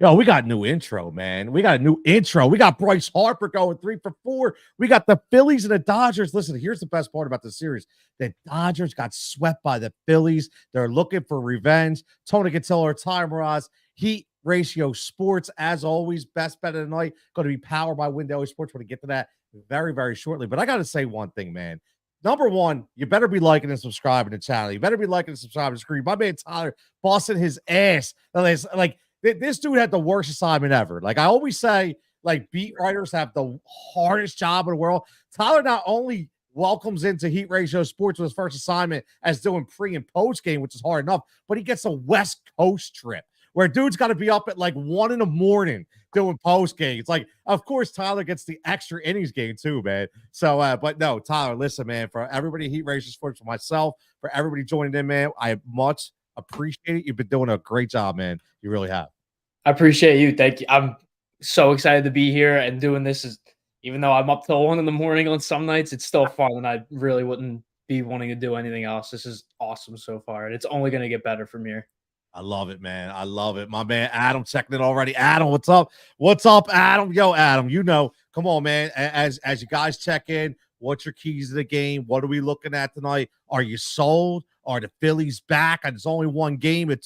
Yo, we got new intro, man. We got a new intro. We got Bryce Harper going 3 for 4. We got the Phillies and the Dodgers. Listen, here's the best part about the series. The Dodgers got swept by the Phillies. They're looking for revenge. Tony Cutillo and Tyler Mroz. Heat Ratio Sports, as always, best bet of the night. Going to be powered by Window Sports. We're going to get to that very, very shortly. But I got to say one thing, man. Number one, you better be liking and subscribing to the channel. You better be liking and subscribing to the screen. My man Tyler busting his ass. Like, this dude had the worst assignment ever. Like I always say, like beat writers have the hardest job in the world. Tyler not only welcomes into Heat Ratio Sports with his first assignment as doing pre and post game, which is hard enough, but he gets a West Coast trip where dude's got to be up at like 1 a.m. doing post game. It's like, of course, Tyler gets the extra innings game too, man. So, but no, Tyler, listen, man, for everybody at Heat Ratio Sports, for myself, for everybody joining in, man, I much appreciate it. You've been doing a great job, man. You really have. I appreciate you. Thank you. I'm so excited to be here and doing this. Even though I'm up till 1 a.m. on some nights, it's still fun, and I really wouldn't be wanting to do anything else. This is awesome so far, and it's only going to get better from here. I love it, man. I love it. My man Adam checking it already. Adam, what's up? What's up, Adam? Yo, Adam, come on, man. As you guys check in, what's your keys to the game? What are we looking at tonight? Are you sold? Are the Phillies back? And it's only one game. It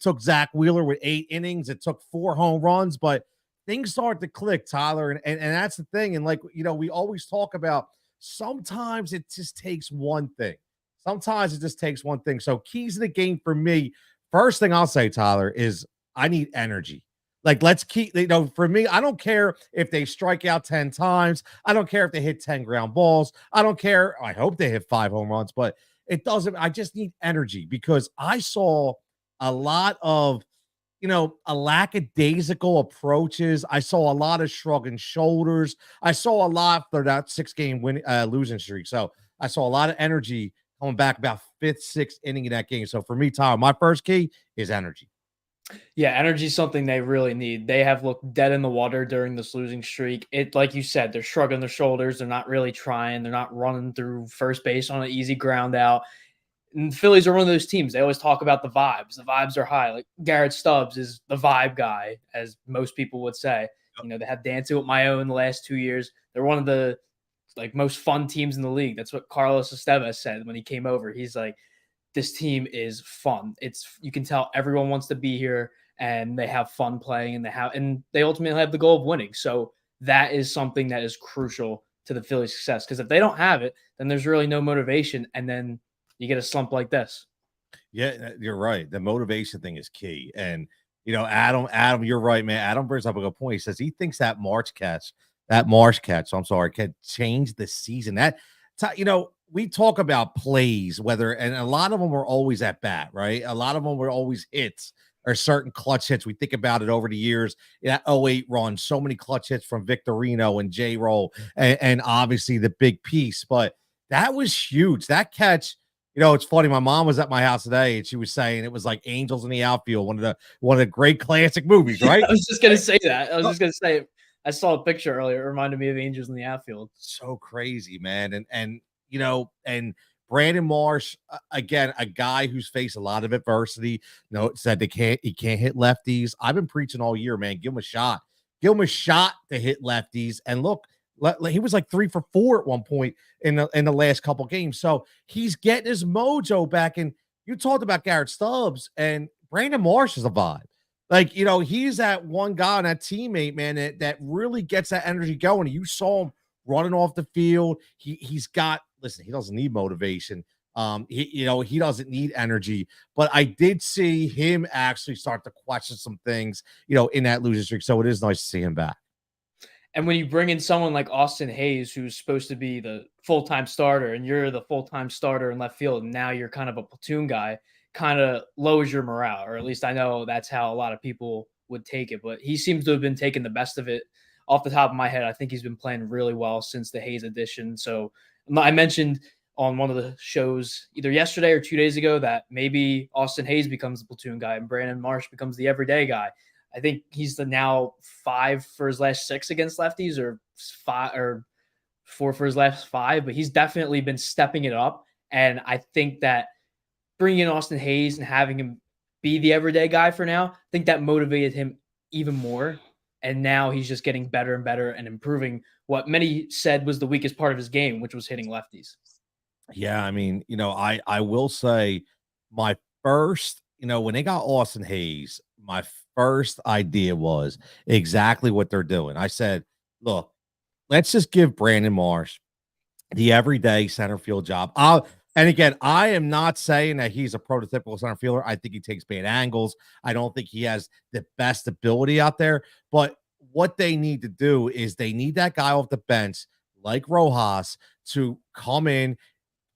took Zach Wheeler with 8 innings. It took 4 home runs, but things start to click, Tyler. And that's the thing. And like, we always talk about sometimes it just takes one thing. Sometimes it just takes one thing. So keys to the game for me, first thing I'll say, Tyler, is I need energy. Like, let's keep, for me, I don't care if they strike out 10 times. I don't care if they hit 10 ground balls. I don't care. I hope they hit 5 home runs, but it doesn't. I just need energy because I saw a lot of, a lackadaisical approaches. I saw a lot of shrugging shoulders. I saw a lot for that 6-game losing streak. So I saw a lot of energy coming back about 5th, 6th inning in that game. So for me, Tyler, my first key is energy. Yeah, energy is something they really need. They have looked dead in the water during this losing streak. It, like you said, they're shrugging their shoulders. They're not really trying. They're not running through first base on an easy ground out. And the Phillies are one of those teams. They always talk about the vibes. The vibes are high. Like Garrett Stubbs is the vibe guy, as most people would say. Yep. They have Dancing with My Own the last 2 years. They're one of the most fun teams in the league. That's what Carlos Estevez said when he came over. He's like, this team is fun. You can tell everyone wants to be here and they have fun playing and they ultimately have the goal of winning. So that is something that is crucial to the Phillies' success. Because if they don't have it, then there's really no motivation. And then you get a slump like this. Yeah, you're right. The motivation thing is key. And, Adam, you're right, man. Adam brings up a good point. He says he thinks that March catch, can change the season. We talk about plays, and a lot of them were always at bat, right? A lot of them were always hits or certain clutch hits. We think about it over the years. That 08 run, so many clutch hits from Victorino and J-Roll, and obviously the big piece. But that was huge. That catch, it's funny. My mom was at my house today, and she was saying it was like Angels in the Outfield, one of the great classic movies, right? I was just gonna say that. I saw a picture earlier. It reminded me of Angels in the Outfield. So crazy, man. And Brandon Marsh, again, a guy who's faced a lot of adversity, said he can't hit lefties. I've been preaching all year, man. Give him a shot. Give him a shot to hit lefties. And look, he was like 3 for 4 at one point in the last couple games. So he's getting his mojo back. And you talked about Garrett Stubbs, and Brandon Marsh is a vibe. Like, he's that one guy and that teammate, man, that really gets that energy going. You saw him running off the field. He's got, listen, he doesn't need motivation. He doesn't need energy, but I did see him actually start to question some things, in that losing streak. So it is nice to see him back. And when you bring in someone like Austin Hayes, who's supposed to be the full-time starter, and you're the full-time starter in left field, and now you're kind of a platoon guy, kind of lowers your morale, or at least I know that's how a lot of people would take it. But he seems to have been taking the best of it. Off the top of my head, I think he's been playing really well since the Hayes addition. So I mentioned on one of the shows either yesterday or 2 days ago that maybe Austin Hayes becomes the platoon guy and Brandon Marsh becomes the everyday guy. I think he's now 5 for his last 6 against lefties, or 4 for his last 5, but he's definitely been stepping it up. And I think that bringing in Austin Hayes and having him be the everyday guy for now, I think that motivated him even more. And now he's just getting better and better and improving what many said was the weakest part of his game, which was hitting lefties. Yeah, I mean, I will say my first, when they got Austin Hayes, my first idea was exactly what they're doing. I said, look, let's just give Brandon Marsh the everyday center field job. And again, I am not saying that he's a prototypical center fielder. I think he takes bad angles. I don't think he has the best ability out there. But what they need to do is they need that guy off the bench like Rojas to come in,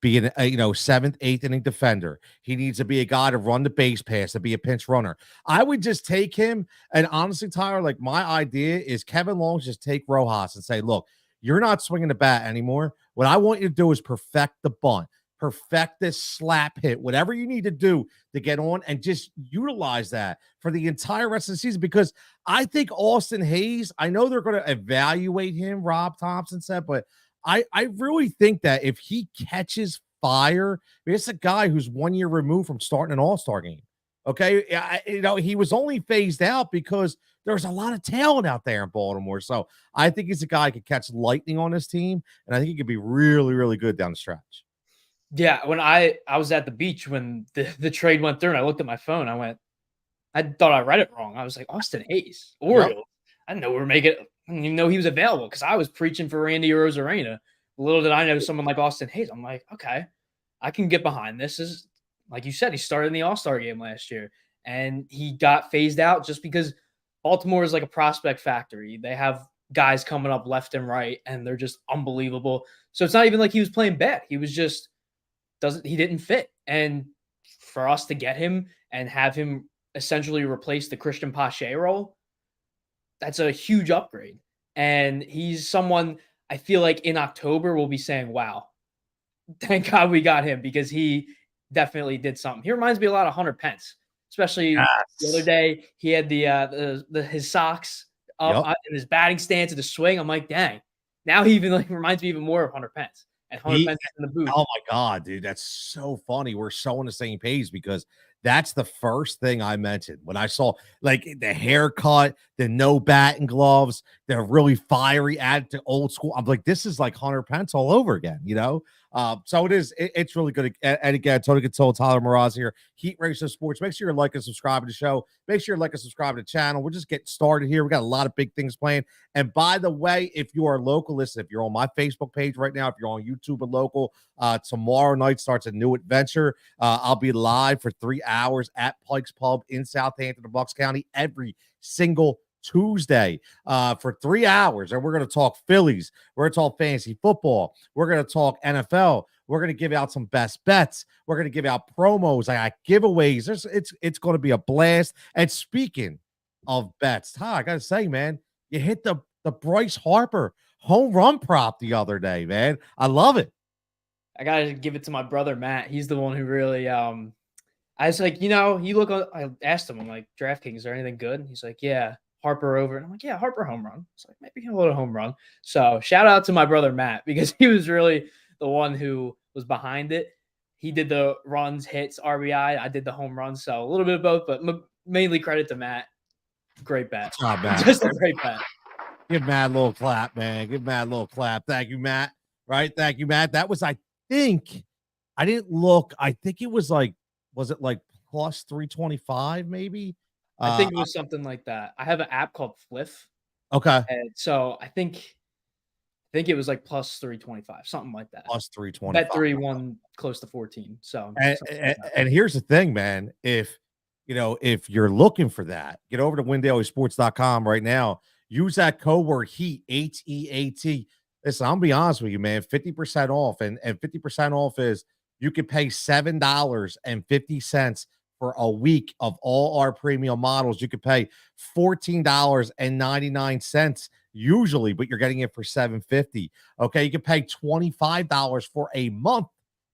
be an seventh, eighth inning defender. He needs to be a guy to run the base pass, to be a pinch runner. I would just take him. And honestly, Tyler, like my idea is Kevin Long just take Rojas and say, look, you're not swinging the bat anymore. What I want you to do is perfect the bunt, perfect this slap hit, whatever you need to do to get on, and just utilize that for the entire rest of the season. Because I think Austin Hayes, I know they're going to evaluate him, Rob Thompson said, but I really think that if he catches fire, it's a guy who's 1 year removed from starting an all-star game. Okay. He was only phased out because there's a lot of talent out there in Baltimore. So I think he's a guy who could catch lightning on his team. And I think he could be really, really good down the stretch. Yeah. When I was at the beach when the trade went through and I looked at my phone, I thought I read it wrong. I was like, Austin Hayes, Orioles. Yep. I didn't know we were making it. I didn't even know he was available because I was preaching for Randy Arozarena. Little did I know someone like Austin Hayes. I'm like, okay, I can get behind this. Is like you said, he started in the All-Star game last year and he got phased out just because Baltimore is like a prospect factory. They have guys coming up left and right and they're just unbelievable. So it's not even like he was playing bad. He was just he didn't fit. And for us to get him and have him essentially replace the Christian Pache role, that's a huge upgrade. And he's someone I feel like in October we'll be saying, wow, thank God we got him because he definitely did something. He reminds me a lot of Hunter Pence, especially the other day. He had his socks up in his batting stance and the swing. I'm like, dang. Now he even reminds me even more of Hunter Pence. And Hunter Pence in the booth. Oh my God, dude. That's so funny. We're so on the same page because that's the first thing I mentioned when I saw like the haircut, the no batting gloves, the really fiery add to old school. I'm like, this is like Hunter Pence all over again, So it's really good. And again, Tony Cutillo, Tyler Mroz here, Heat Racer Sports. Make sure you're like and subscribe to the show. Make sure you're like and subscribe to the channel. We're just getting started here. We got a lot of big things planned. And by the way, if you are local, listen, if you're on my Facebook page right now, if you're on YouTube and local, tomorrow night starts a new adventure. I'll be live for 3 hours at Pike's Pub in Southampton, Bucks County, every single Tuesday for 3 hours. And we're going to talk Phillies. We're going to talk fantasy football. We're going to talk NFL. We're going to give out some best bets. We're going to give out promos. I got giveaways. It's going to be a blast. And speaking of bets, I got to say, man, you hit the Bryce Harper home run prop the other day, man. I love it. I got to give it to my brother, Matt. He's the one who really, I was like, I asked him, I'm like, DraftKings, is there anything good? He's like, yeah, Harper over. And I'm like, yeah, Harper home run. It's like, maybe a little home run. So shout out to my brother, Matt, because he was really the one who was behind it. He did the runs, hits, RBI. I did the home runs. So a little bit of both, but mainly credit to Matt. Great bet. Just a great bet. Give Matt a little clap, man. Give Matt a little clap. Thank you, Matt. Right. Thank you, Matt. That was, I think it was like, was it like plus 325 maybe? I think it was something like that. I have an app called Fliff. Okay. And so I think it was like plus 325, something like that. Plus 325. Bet 3 won close to 14. So and here's the thing, man. If you're looking for that, get over to WinDailySports.com right now. Use that code word HEAT, HEAT. Listen, I'll be honest with you, man. 50% off, and 50% off is you can pay $7.50 for a week of all our premium models. You could pay $14.99 usually, but you're getting it for $7.50. Okay, you can pay $25 for a month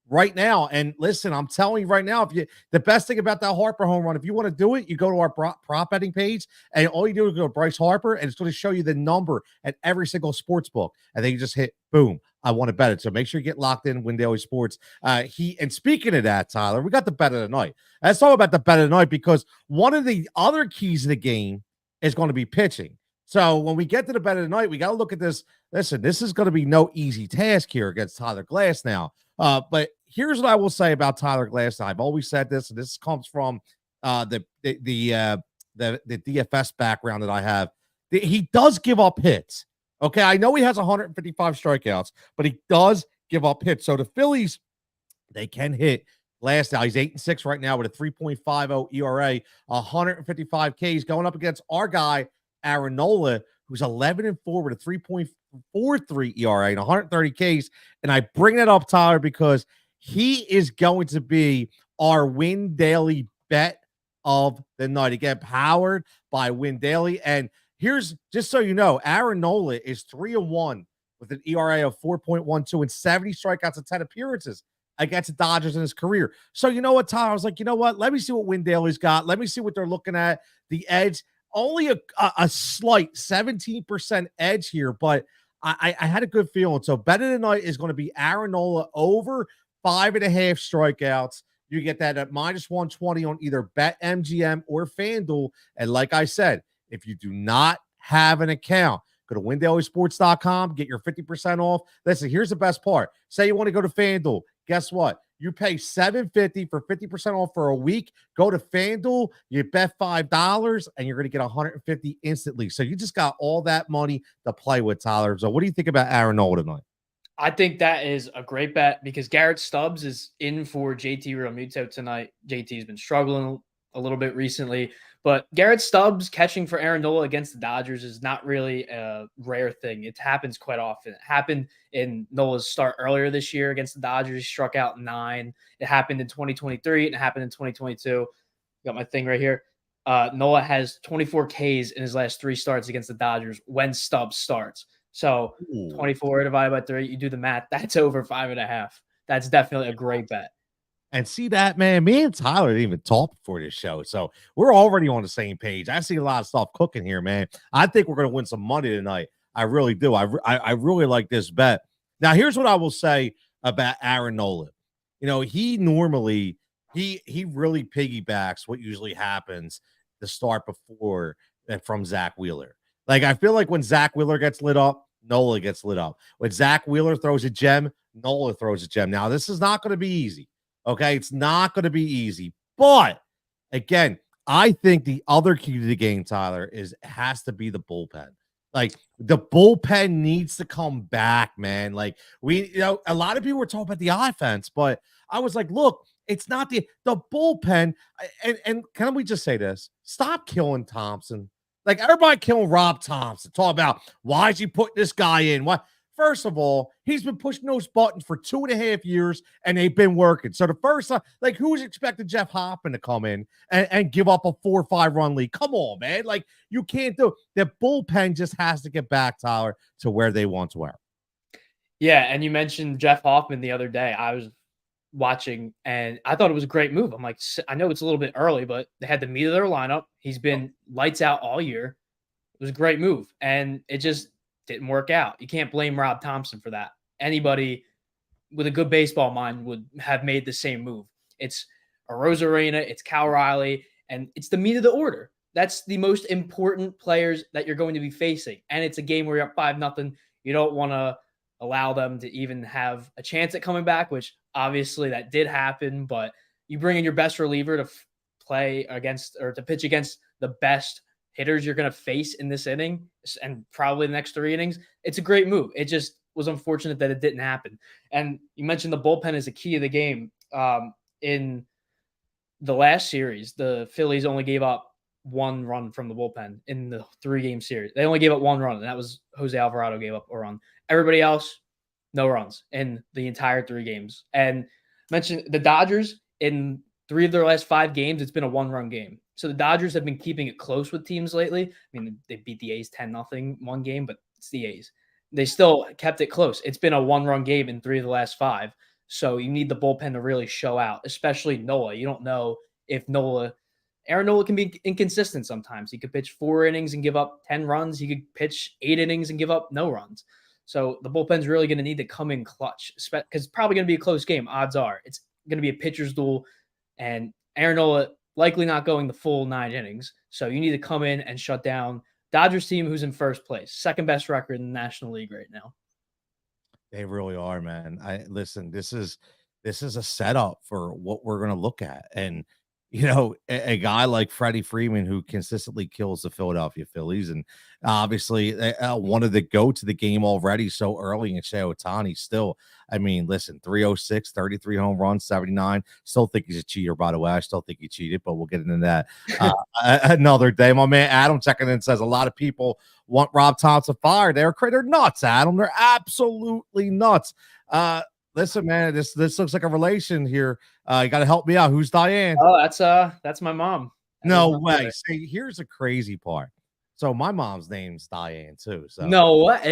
right now. And listen, I'm telling you right now, the best thing about that Harper home run, if you want to do it, you go to our prop betting page, and all you do is go to Bryce Harper, and it's going to show you the number at every single sports book, and then you just hit boom. I want to bet it. So make sure you get locked in Win Daily Sports. And speaking of that, Tyler, we got the bet of the night. Let's talk about the bet of the night, because one of the other keys of the game is going to be pitching. So when we get to the bet of the night, we got to look at this. Listen, this is going to be no easy task here against Tyler Glass now. But here's what I will say about Tyler Glass. I've always said this, and this comes from the DFS background that I have. He does give up hits. Okay, I know he has 155 strikeouts, but he does give up hits. So the Phillies, they can hit. Last now, he's 8-6 right now with a 3.50 ERA, 155 Ks going up against our guy, Aaron Nola, who's 11-4 with a 3.43 ERA and 130 Ks. And I bring that up, Tyler, because he is going to be our Win Daily bet of the night. Again, powered by Win Daily. And here's, just so you know, Aaron Nola is 3-1 with an ERA of 4.12 and 70 strikeouts and 10 appearances against the Dodgers in his career. So you know what, Tyler? I was like, you know what? Let me see what Win Daly's got. Let me see what they're looking at. The edge, only a slight 17% edge here, but I had a good feeling. So bet of the night is going to be Aaron Nola over 5.5 strikeouts. You get that at -120 on either BetMGM or FanDuel. And like I said, if you do not have an account, go to windailysports.com, get your 50% off. Listen, here's the best part. Say you want to go to FanDuel. Guess what? You pay $7.50 for 50% off for a week. Go to FanDuel, you bet $5, and you're going to get $150 instantly. So you just got all that money to play with, Tyler. So what do you think about Aaron Nola tonight? I think that is a great bet because Garrett Stubbs is in for JT Realmuto tonight. JT's been struggling a little bit recently, but Garrett Stubbs catching for Aaron Nola against the Dodgers is not really a rare thing. It happens quite often. It happened in Nola's start earlier this year against the Dodgers. He struck out 9. It happened in 2023 and it happened in 2022. Got my thing right here. Nola has 24 Ks in his last 3 starts against the Dodgers when Stubbs starts. So 24 divided by 3, you do the math, that's over 5.5. That's definitely a great bet. And see that, man, me and Tyler didn't even talk before this show. So we're already on the same page. I see a lot of stuff cooking here, man. I think we're going to win some money tonight. I really do. I really like this bet. Now, here's what I will say about Aaron Nola. You know, he normally, he really piggybacks what usually happens the start before from Zach Wheeler. Like, I feel like when Zach Wheeler gets lit up, Nola gets lit up. When Zach Wheeler throws a gem, Nola throws a gem. Now, this is not going to be easy. Okay, it's not going to be easy. But, again, I think the other key to the game, Tyler, has to be the bullpen. Like, the bullpen needs to come back, man. Like, a lot of people were talking about the offense, but I was like, look, it's not the bullpen. And can we just say this? Stop killing Thompson. Like, everybody killing Rob Thompson. Talk about why is he putting this guy in? What? First of all, he's been pushing those buttons for 2.5 years, and they've been working. So the first time, like, who's expecting Jeff Hoffman to come in and give up a 4 or 5 run lead? Come on, man. Like, you can't do it. The bullpen just has to get back, Tyler, to where they once were. Yeah, and you mentioned Jeff Hoffman the other day. I was watching, and I thought it was a great move. I'm like, I know it's a little bit early, but they had the meat of their lineup. He's been lights out all year. It was a great move, and it just didn't work out. You can't blame Rob Thompson for that. Anybody with a good baseball mind would have made the same move. It's Arozarena, it's Cal Riley, and it's the meat of the order. That's the most important players that you're going to be facing. And it's a game where you're up 5-0. You don't want to allow them to even have a chance at coming back, which obviously that did happen, but you bring in your best reliever to play against or to pitch against the best hitters you're going to face in this inning and probably the next 3 innings. It's a great move. It just was unfortunate that it didn't happen. And you mentioned the bullpen is the key of the game. In the last series, the Phillies only gave up 1 run from the bullpen in the 3-game series. They only gave up 1 run, and that was Jose Alvarado gave up a run. Everybody else, no runs in the entire 3 games. And mentioned the Dodgers in 3 of their last 5 games, it's been a 1-run game. So the Dodgers have been keeping it close with teams lately. I mean, they beat the A's 10-0 one game, but it's the A's. They still kept it close. It's been a 1-run game in 3 of the last 5. So you need the bullpen to really show out, especially Nola. You don't know if Aaron Nola can be inconsistent sometimes. He could pitch 4 innings and give up 10 runs. He could pitch 8 innings and give up no runs. So the bullpen's really going to need to come in clutch because it's probably going to be a close game. Odds are it's going to be a pitcher's duel, and Aaron Nola likely not going the full 9 innings. So you need to come in and shut down Dodgers team, who's in first place, second best record in the National League right now. They really are, man. I listen, this is a setup for what we're gonna look at. And a guy like Freddie Freeman who consistently kills the Philadelphia Phillies, and obviously they wanted to go to the game already so early, and Shohei Ohtani still, I mean, listen, 306, 33 home runs, 79. Still think he's a cheater, by the way. I still think he cheated, but we'll get into that another day. My man Adam checking in says a lot of people want Rob Thompson fired. They're nuts, Adam. They're absolutely nuts. Listen, man, this looks like a relation here. You got to help me out. Who's Diane? Oh, that's my mom. No way. See, here's the crazy part. So my mom's name's Diane too. So no, what?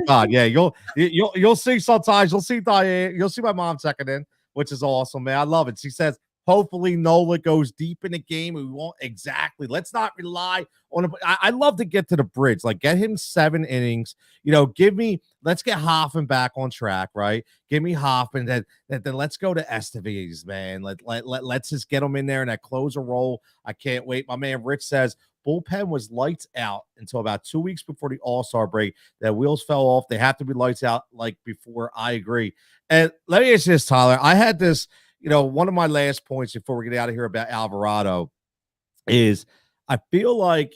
God, yeah, you'll see sometimes. You'll see Diane. You'll see my mom checking in, which is awesome, man. I love it. She says, hopefully Nola goes deep in the game. We won't exactly. Let's not rely on him. I love to get to the bridge. Like, get him 7 innings. Let's get Hoffman back on track, right? Give me Hoffman. Then let's go to Estevez, man. Let's just get him in there in that closer role. I can't wait. My man Rich says bullpen was lights out until about 2 weeks before the All-Star break. That wheels fell off. They have to be lights out like before. I agree. And let me ask you this, Tyler. I had this. One of my last points before we get out of here about Alvarado is I feel like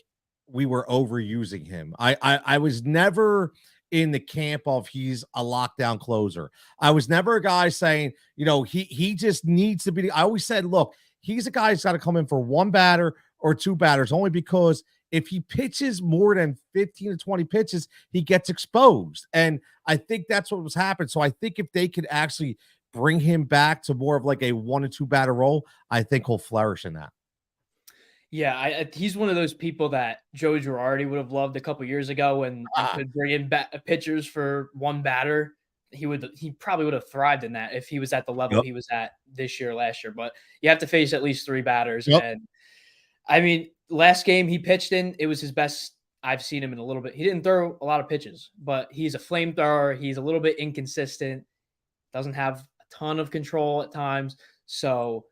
we were overusing him. I was never in the camp of he's a lockdown closer. I was never a guy saying, he just needs to be. I always said, look, he's a guy who's got to come in for 1 batter or 2 batters, only because if he pitches more than 15 to 20 pitches, he gets exposed. And I think that's what was happening. So I think if they could actually bring him back to more of like a 1 or 2 batter role, I think he'll flourish in that. Yeah, he's one of those people that Joe Girardi would have loved a couple years ago when could bring in pitchers for 1 batter. He probably would have thrived in that if he was at the level he was at this year, last year. But you have to face at least 3 batters. Yep. And I mean, last game he pitched in, it was his best I've seen him in a little bit. He didn't throw a lot of pitches, but he's a flamethrower. He's a little bit inconsistent, doesn't have a ton of control at times. So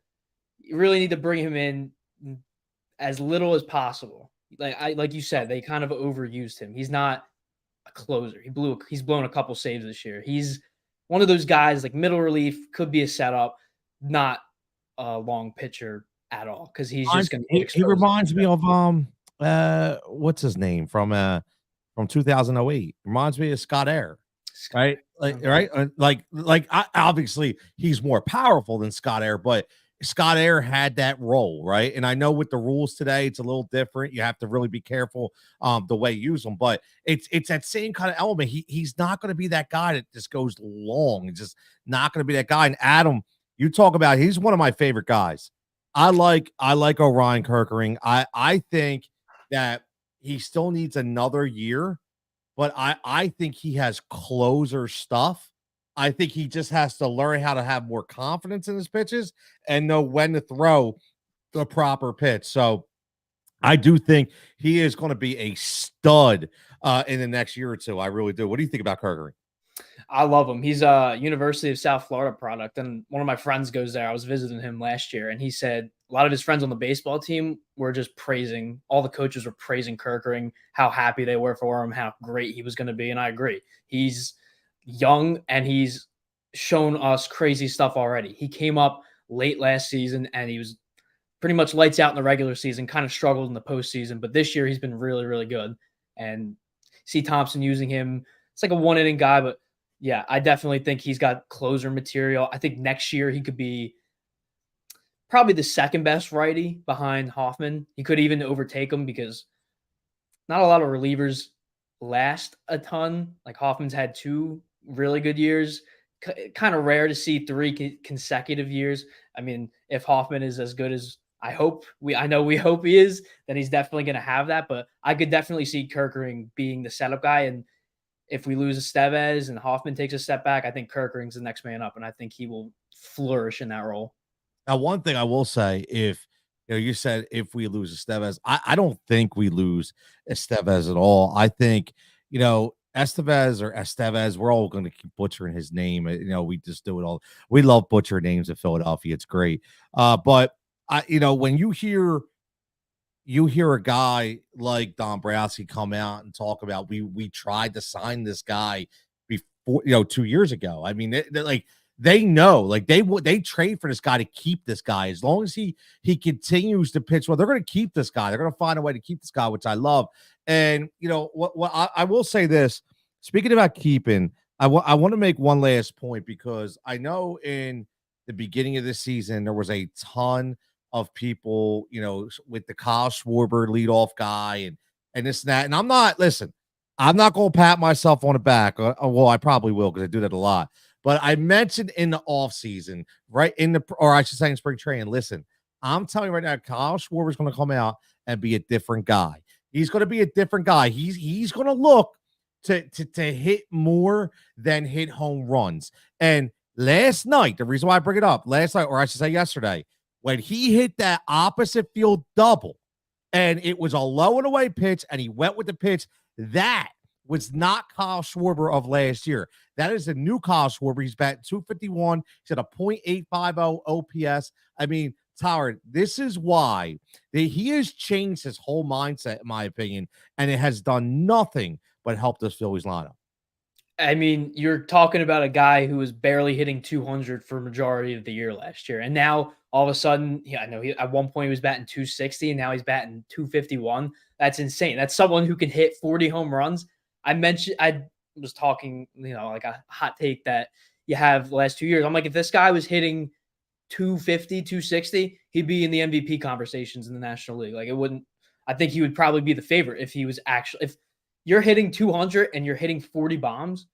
you really need to bring him in as little as possible. Like you said, they kind of overused him. He's not a closer. He's blown a couple saves this year. He's one of those guys like middle relief, could be a setup, not a long pitcher at all, because he's just going to. He reminds me of what's his name from 2008. Reminds me of Scott Air. Right, obviously he's more powerful than Scott Air, but Scott Air had that role, right? And I know with the rules today, it's a little different. You have to really be careful the way you use them, but it's that same kind of element. He's not going to be that guy that just goes long. It's just not going to be that guy. And Adam, you talk about, he's one of my favorite guys. I like Orion Kerkering. I think that he still needs another year, but I think he has closer stuff. I think he just has to learn how to have more confidence in his pitches and know when to throw the proper pitch. So I do think he is going to be a stud in the next year or two. I really do. What do you think about Kerkering? I love him. He's a University of South Florida product, and one of my friends goes there. I was visiting him last year, and he said a lot of his friends on the baseball team were just praising, all the coaches were praising Kerkering, how happy they were for him, how great he was going to be, and I agree. He's young, and he's shown us crazy stuff already. He came up late last season, and he was pretty much lights out in the regular season, kind of struggled in the postseason, but this year he's been really, really good. And see Thompson using him. It's like a 1-inning guy, but yeah, I definitely think he's got closer material. I think next year he could be probably the second best righty behind Hoffman. He could even overtake him because not a lot of relievers last a ton. Like Hoffman's had 2 really good years. Kind of rare to see 3 consecutive years. I mean, if Hoffman is as good as I hope we hope he is, then he's definitely going to have that. But I could definitely see Kerkering being the setup guy. And if we lose Estevez and Hoffman takes a step back, I think Kerkering's the next man up, and I think he will flourish in that role. Now, one thing I will say, if you said if we lose Estevez, I don't think we lose Estevez at all. I think Estevez, we're all going to keep butchering his name. We just do it all. We love butcher names in Philadelphia. It's great. But when you hear you hear a guy like Dombrowski come out and talk about we tried to sign this guy before 2 years ago. I mean, they know, like they trade for this guy to keep this guy as long as he continues to pitch well. They're going to keep this guy. They're going to find a way to keep this guy, which I love. And what I will say this. Speaking about keeping, I want to make one last point because I know in the beginning of this season there was a ton of people, with the Kyle Schwarber leadoff guy and this and that. And I'm not going to pat myself on the back. Well, I probably will because I do that a lot. But I mentioned in the offseason, right or I should say in spring training, listen, I'm telling you right now, Kyle Schwarber is going to come out and be a different guy. He's going to be a different guy. He's going to look to hit more than hit home runs. And last night, the reason why I bring it up, last night, or I should say yesterday, when he hit that opposite field double and it was a low and away pitch and he went with the pitch, that was not Kyle Schwarber of last year. That is a new Kyle Schwarber. He's batting 251. He's at a .850 OPS. I mean, Tyler, this is why he has changed his whole mindset, in my opinion, and it has done nothing but help this Phillies lineup. I mean, you're talking about a guy who was barely hitting 200 for majority of the year last year. And now all of a sudden, I know at one point he was batting 260 and now he's batting 251. That's insane. That's someone who can hit 40 home runs. I was talking, like a hot take that you have the last 2 years. I'm like, if this guy was hitting 250, 260, he'd be in the MVP conversations in the National League. Like I think he would probably be the favorite if he was if you're hitting 200 and you're hitting 40 bombs.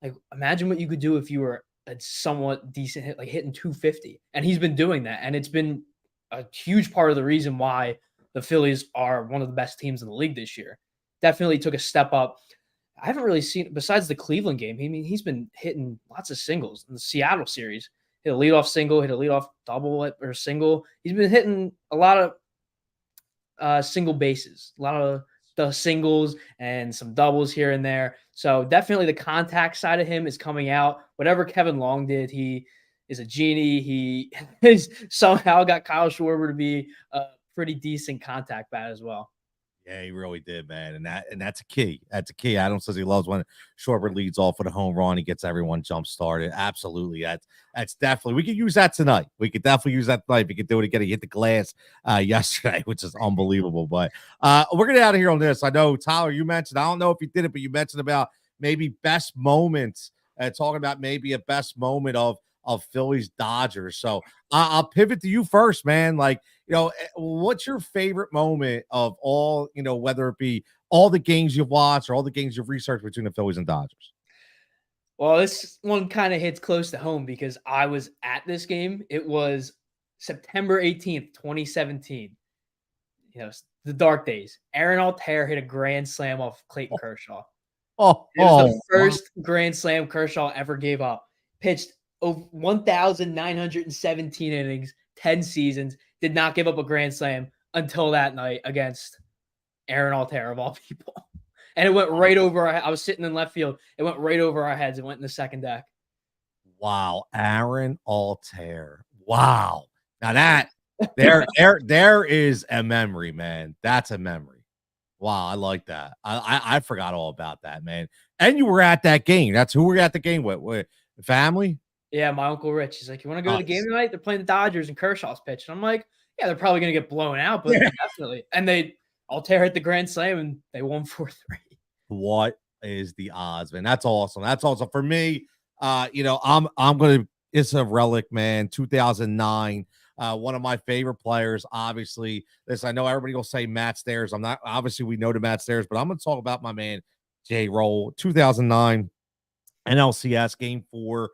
Like, imagine what you could do if you were a somewhat decent hit, like hitting 250. And he's been doing that. And it's been a huge part of the reason why the Phillies are one of the best teams in the league this year. Definitely took a step up. I haven't really seen, besides the Cleveland game, he's been hitting lots of singles in the Seattle series. Hit a leadoff single, hit a leadoff double or single. He's been hitting a lot of single bases, a lot of the singles and some doubles here and there. So definitely the contact side of him is coming out. Whatever Kevin Long did, he is a genie. He somehow got Kyle Schwarber to be a pretty decent contact bat as well. Yeah, he really did, man. And that's a key. That's a key. Adam says he loves when Schwarber leads off with a home run. He gets everyone jump started. Absolutely. That's definitely, we could use that tonight. We could definitely use that tonight. We could do it again. He hit the glass yesterday, which is unbelievable. But we're gonna get out of here on this. I know, Tyler, you mentioned, I don't know if you did it, but you mentioned about maybe best moments, talking about maybe a best moment of Phillies Dodgers. So I'll pivot to you first, man. Like, what's your favorite moment of all, whether it be all the games you've watched or all the games you've researched between the Phillies and Dodgers? Well, this one kind of hits close to home because I was at this game. It was September 18th, 2017. The dark days. Aaron Altair hit a grand slam off Clayton Kershaw. It was the first grand slam Kershaw ever gave up. Pitched 1,917 innings, 10 seasons, did not give up a grand slam until that night against Aaron Altair of all people. And it went right over I was sitting in left field. It went right over our heads. It went in the second deck. Wow. Aaron Altair. Wow. Now that there is a memory, man. That's a memory. Wow, I like that. I forgot all about that, man. And you were at that game. That's who we're at the game with family. Yeah, my Uncle Rich. He's like, you want to go to the game tonight? They're playing the Dodgers and Kershaw's pitch. And I'm like, yeah, they're probably going to get blown out, but definitely. And Altair hit the grand slam and they won 4-3. What is the odds, man? That's awesome. That's awesome. For me, I'm going to, it's a relic, man. 2009. One of my favorite players, obviously. This, I know everybody will say Matt Stairs. I'm not, obviously, we know the Matt Stairs, but I'm going to talk about my man, J. Roll. 2009 NLCS Game 4.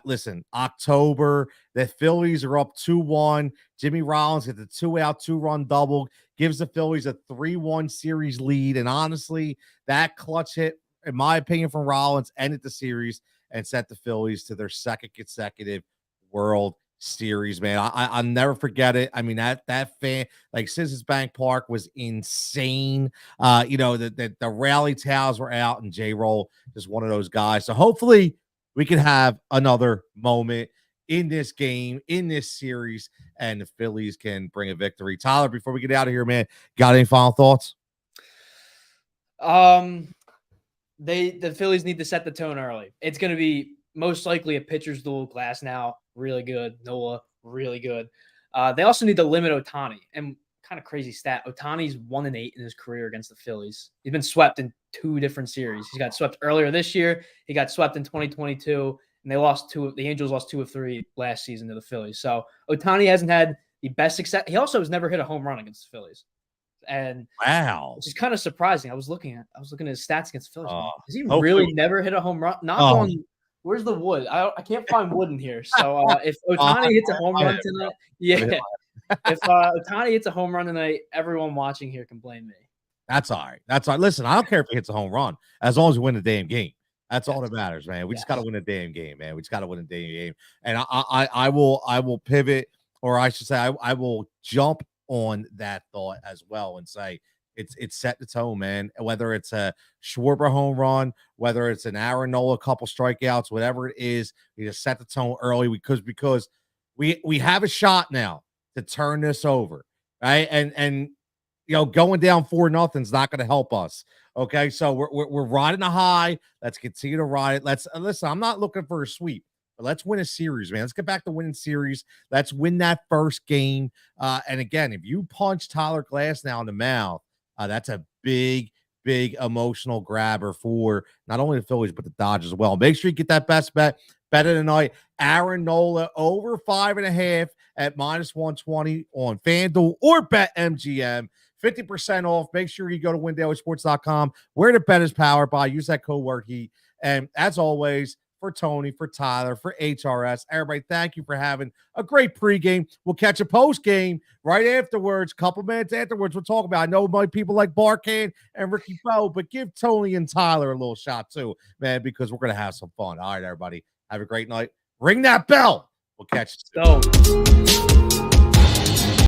Listen, October, the Phillies are up 2-1. Jimmy Rollins hit the 2-out, 2-run double, gives the Phillies a 3-1 series lead. And honestly, that clutch hit, in my opinion, from Rollins ended the series and sent the Phillies to their second consecutive World Series, man. I'll never forget it. I mean, that fan, like Citizens Bank Park was insane. The rally towels were out, and J-Roll is one of those guys. So hopefully we can have another moment. in this game, in this series, and the Phillies can bring a victory. Tyler, before we get out of here, man, got any final thoughts? The Phillies need to set the tone early. It's going to be most likely a pitcher's duel. Glass now, really good. Nola, really good. They also need to limit Ohtani. And kind of crazy stat, Ohtani's 1-8 in his career against the Phillies. He's been swept in 2 different series. He got swept earlier this year. He got swept in 2022. And the Angels lost 2 of 3 last season to the Phillies. So Ohtani hasn't had the best success. He also has never hit a home run against the Phillies. And wow, which is kind of surprising. I was looking at his stats against the Phillies. Has he hopefully. really never hit a home run? Not on. Where's the wood? I can't find wood in here. So if Ohtani hits a home run tonight, if Ohtani hits a home run tonight, everyone watching here can blame me. That's all right. That's all right. Listen, I don't care if he hits a home run as long as we win the damn game. That's all that matters, man. We just got to win a damn game, man. We just got to win a damn game. And I will pivot, or I should say, I will jump on that thought as well and say it's set the tone, man. Whether it's a Schwarber home run, whether it's an Aaron Nola couple strikeouts, whatever it is, we just set the tone early because we have a shot now to turn this over, right? And going down 4-0 is not going to help us. Okay, so we're riding a high. Let's continue to ride it. Let's listen. I'm not looking for a sweep, but let's win a series, man. Let's get back to winning series. Let's win that first game. And again, if you punch Tyler Glass now in the mouth, that's a big emotional grabber for not only the Phillies but the Dodgers as well. Make sure you get that best bet better tonight. Aaron Nola over 5.5 at -120 on FanDuel or BetMGM. 50% off. Make sure you go to WinDailySports.com where the bet is powered by. Use that code word HEAT. And as always, for Tony, for Tyler, for HRS, everybody, thank you for having a great pregame. We'll catch a postgame right afterwards. Couple minutes afterwards, we'll talk about. I know my people like Barkan and Ricky Bowe, but give Tony and Tyler a little shot too, man, because we're gonna have some fun. All right, everybody, have a great night. Ring that bell. We'll catch you soon.